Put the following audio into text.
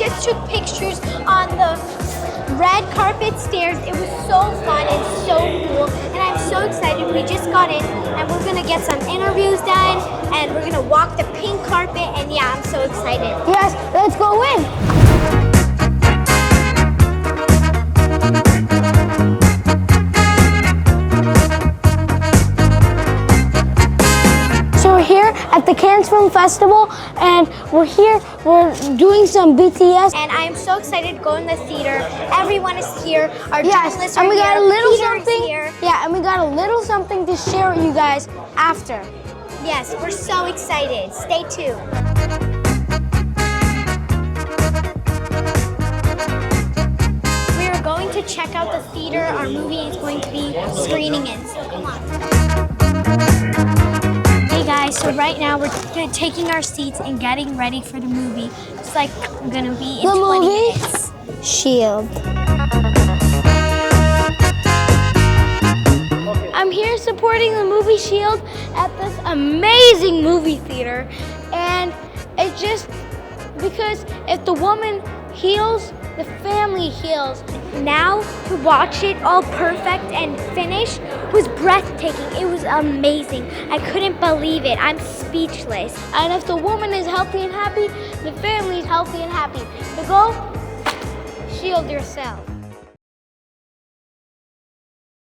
just took pictures on the red carpet stairs. It was so fun and so cool, and I'm so excited. We just got in, and we're gonna get some interviews done, and we're gonna walk the pink carpet, and yeah, I'm so excited. Yes, let's go in. So we're here at the Cannes Film Festival, and we're doing some BTS. And I am so excited to go in the theater. Everyone is here. Our Yes, journalists and are we got here. a little Peter is something. here. Yeah, and we got a little something to share with you guys after. Yes, we're so excited. Stay tuned. We are going to check out the theater our movie is going to be screening in. So come on. Hey guys, so right now we're taking our seats and getting ready for the movie. It's like gonna be in The 20 movie? minutes. Shield. I'm here supporting the movie Shield at this amazing movie theater, and it's just because if the woman heals, the family heals. Now to watch it all perfect and finished was breathtaking. It was amazing. I couldn't believe it. I'm speechless. And if the woman is healthy and happy, the family is healthy and happy. So go shield yourself.